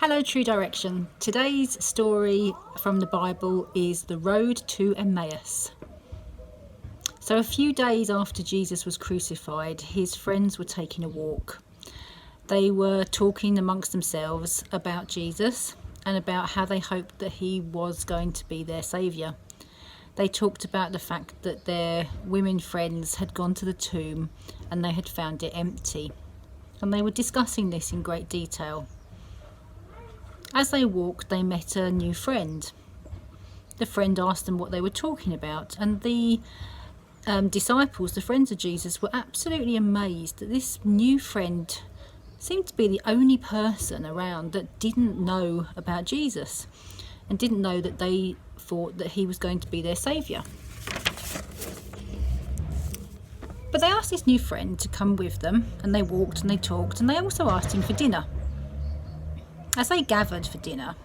Hello, True Direction. Today's story from the Bible is The Road to Emmaus. So a few days after Jesus was crucified, his friends were taking a walk. They were talking amongst themselves about Jesus and about how they hoped that he was going to be their saviour. They talked about the fact that their women friends had gone to the tomb and they had found it empty. And they were discussing this in great detail. As they walked, they met a new friend. The friend asked them what they were talking about, and the disciples, the friends of Jesus, were absolutely amazed that this new friend seemed to be the only person around that didn't know about Jesus and didn't know that they thought that he was going to be their saviour. But they asked this new friend to come with them, and they walked and they talked, and they also asked him for dinner. As they gathered for dinner,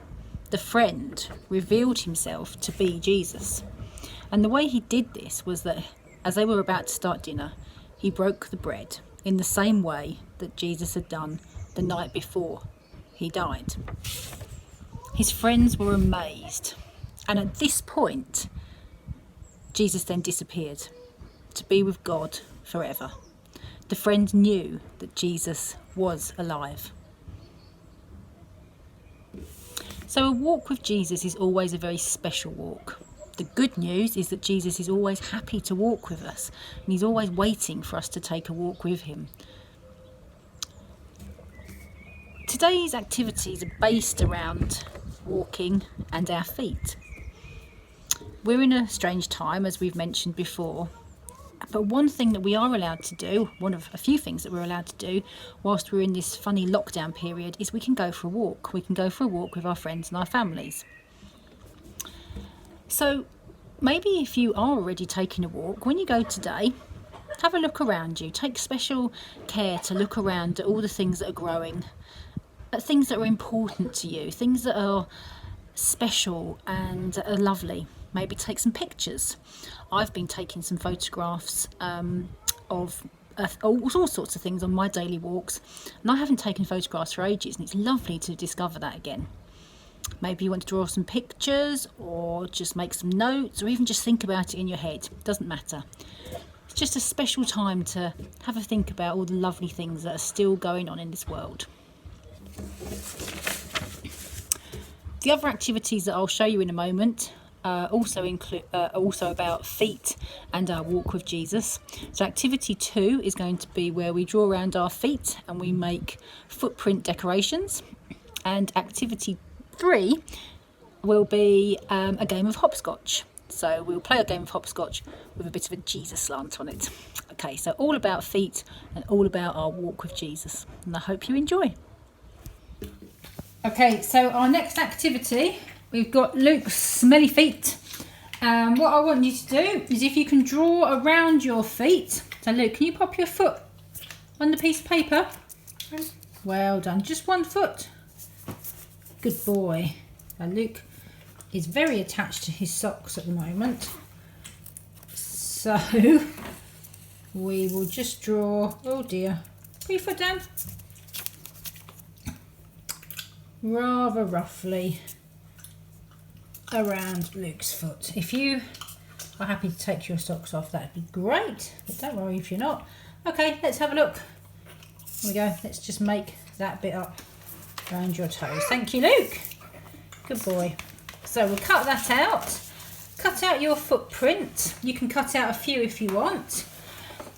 the friend revealed himself to be Jesus. And the way he did this was that as they were about to start dinner, he broke the bread in the same way that Jesus had done the night before he died. His friends were amazed. And at this point, Jesus then disappeared to be with God forever. The friend knew that Jesus was alive. So a walk with Jesus is always a very special walk. The good news is that Jesus is always happy to walk with us, and he's always waiting for us to take a walk with him. Today's activities are based around walking and our feet. We're in a strange time, as we've mentioned before, but one thing that we are allowed to do, one of a few things that we're allowed to do whilst we're in this funny lockdown period, is we can go for a walk. We can go for a walk with our friends and our families. So maybe if you are already taking a walk, when you go today, have a look around you. Take special care to look around at all the things that are growing, at things that are important to you, things that are special and are lovely. Maybe take some pictures. I've been taking some photographs of all sorts of things on my daily walks, and I haven't taken photographs for ages, and it's lovely to discover that again. Maybe you want to draw some pictures or just make some notes or even just think about it in your head. It doesn't matter. It's just a special time to have a think about all the lovely things that are still going on in this world. The other activities that I'll show you in a moment also about feet and our walk with Jesus. So activity 2 is going to be where we draw around our feet and we make footprint decorations. And activity 3 will be a game of hopscotch. So we'll play a game of hopscotch with a bit of a Jesus slant on it. Okay, so all about feet and all about our walk with Jesus. And I hope you enjoy. Okay, so our next activity, we've got Luke's smelly feet. What I want you to do is if you can draw around your feet. So Luke, can you pop your foot on the piece of paper? Well done, just one foot. Good boy. Now Luke is very attached to his socks at the moment. So we will just draw, oh dear, put your foot down. Rather roughly around Luke's foot. If you are happy to take your socks off, that'd be great, but don't worry if you're not. Okay, let's have a look. Here we go. Let's just make that bit up around your toes. Thank you, Luke. Good boy. So we'll cut that out. Cut out your footprint. You can cut out a few if you want.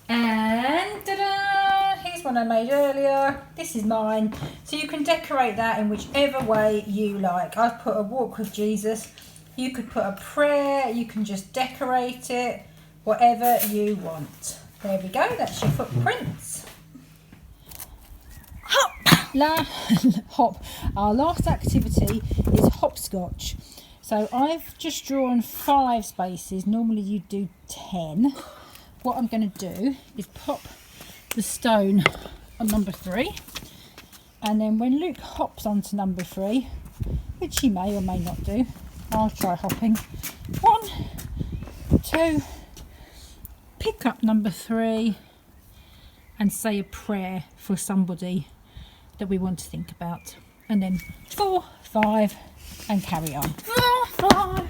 And ta-da! Here's one I made earlier. This is mine. So you can decorate that in whichever way you like. I've put a walk with Jesus. You could put a prayer. You can just decorate it. Whatever you want. There we go. That's your footprints. Hop. Our last activity is hopscotch. So I've just drawn 5 spaces. Normally you do 10. What I'm going to do is pop the stone on number 3, and then when Luke hops onto number 3, which he may or may not do, I'll try hopping. 1, 2, pick up number 3 and say a prayer for somebody that we want to think about. and then 4, 5, and carry on. 4, 5.